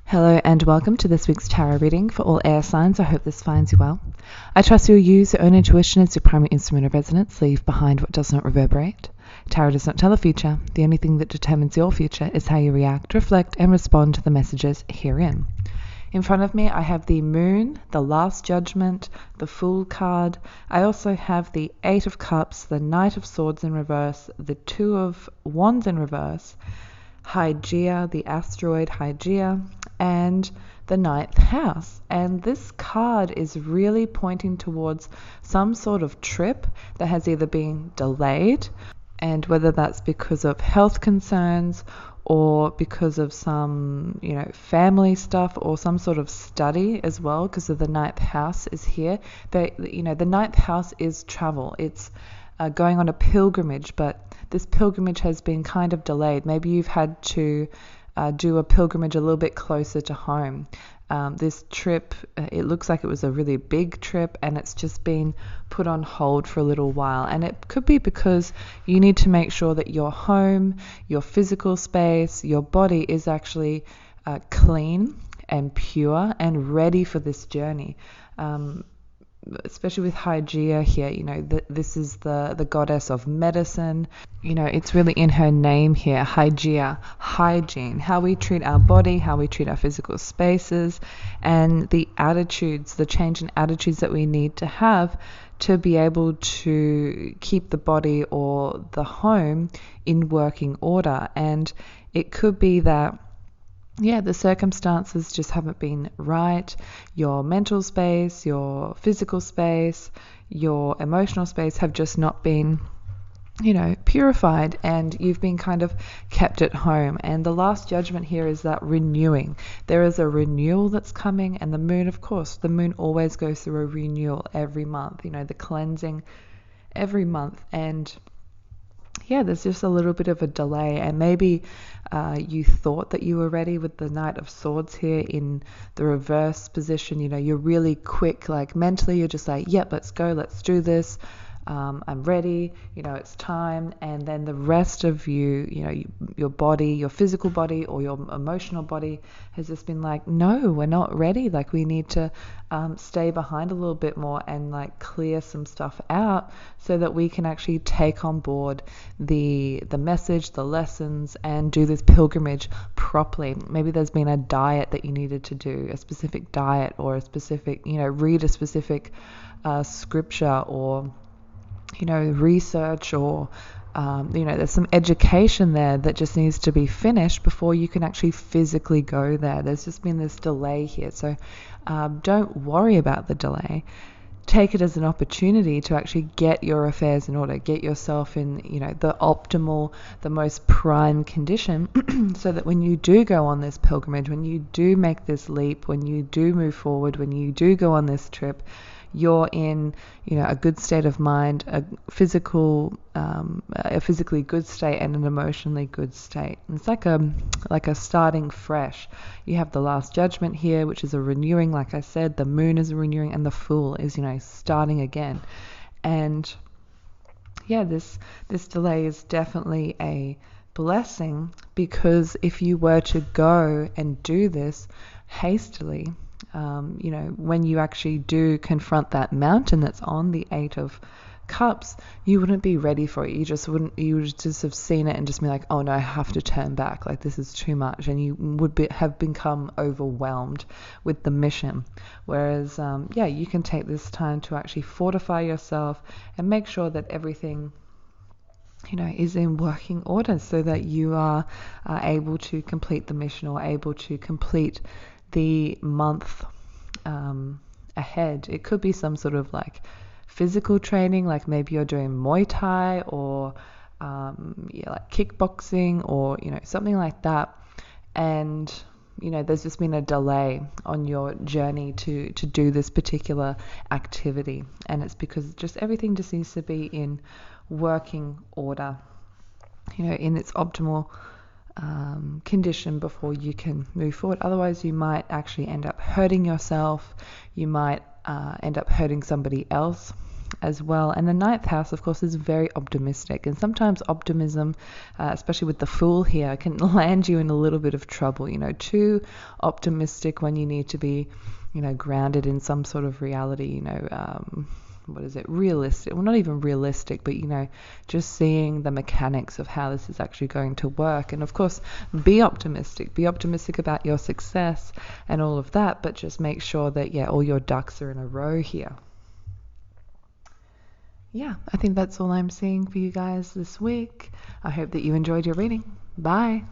Hello and welcome to this week's tarot reading for all air signs. I hope this finds you well. I trust you'll use your own intuition as your primary instrument of resonance. Leave behind what does not reverberate. Tarot does not tell the future. The only thing that determines your future is how you react, reflect, and respond to the messages herein. In front of me, I have the Moon, the Last Judgment, the Fool card. I also have the Eight of Cups, the Knight of Swords in reverse, the Two of Wands in reverse, Hygeia, the asteroid Hygeia, and the ninth house. And this card is really pointing towards some sort of trip that has either been delayed, and whether that's because of health concerns or because of some, family stuff or some sort of study as well, because of the ninth house is here. The ninth house is travel. It's going on a pilgrimage, but this pilgrimage has been kind of delayed. Maybe you've had to do a pilgrimage a little bit closer to home. This trip, it looks like it was a really big trip, and it's just been put on hold for a little while. And it could be because you need to make sure that your home, your physical space, your body is actually clean and pure and ready for this journey. Especially with Hygeia here, this is the goddess of medicine. It's really in her name here, Hygeia, hygiene, how we treat our body, how we treat our physical spaces, and the attitudes, the change in attitudes that we need to have to be able to keep the body or the home in working order. And it could be that the circumstances just haven't been right. Your mental space, your physical space, your emotional space have just not been, purified, and you've been kind of kept at home. And the Last Judgment here is that renewing. There is a renewal that's coming, and the moon, of course, the moon always goes through a renewal every month, the cleansing every month. And there's just a little bit of a delay, and maybe you thought that you were ready with the Knight of Swords here in the reverse position. You're really quick, like mentally you're just like, yep, let's go, let's do this. I'm ready, it's time. And then the rest of you, your body, your physical body or your emotional body has just been like, no, we're not ready. Like, we need to stay behind a little bit more and like clear some stuff out so that we can actually take on board the message, the lessons, and do this pilgrimage properly. Maybe there's been a diet that you needed to do, a specific diet, or a specific, read a specific scripture, or research, or there's some education there that just needs to be finished before you can actually physically go there. There's just been this delay here, so don't worry about the delay. Take it as an opportunity to actually get your affairs in order, get yourself in the optimal, the most prime condition so that when you do go on this pilgrimage, when you do make this leap, when you do move forward, when you do go on this trip, you're in a good state of mind, a physically good state, and an emotionally good state. And it's like a starting fresh. You have the Last Judgment here, which is a renewing. Like I said, the moon is a renewing, and the Fool is starting again. And this delay is definitely a blessing, because if you were to go and do this hastily, when you actually do confront that mountain that's on the Eight of Cups, you wouldn't be ready for it. You would just have seen it and just be like, oh no, I have to turn back, like this is too much, and you would have become overwhelmed with the mission. Whereas you can take this time to actually fortify yourself and make sure that everything is in working order, so that you are able to complete the mission, or able to complete the month ahead. It could be some sort of like physical training, like maybe you're doing Muay Thai, or like kickboxing, or something like that. And there's just been a delay on your journey to do this particular activity, and it's because just everything just needs to be in working order, in its optimal condition before you can move forward. Otherwise, you might actually end up hurting yourself. You might end up hurting somebody else. as well. And the ninth house, of course, is very optimistic. And sometimes optimism, especially with the Fool here, can land you in a little bit of trouble. Too optimistic when you need to be, grounded in some sort of reality, what is it, realistic, well, not even realistic, but just seeing the mechanics of how this is actually going to work. And of course, be optimistic about your success and all of that, but just make sure that all your ducks are in a row here. I think that's all I'm seeing for you guys this week. I hope that you enjoyed your reading. Bye.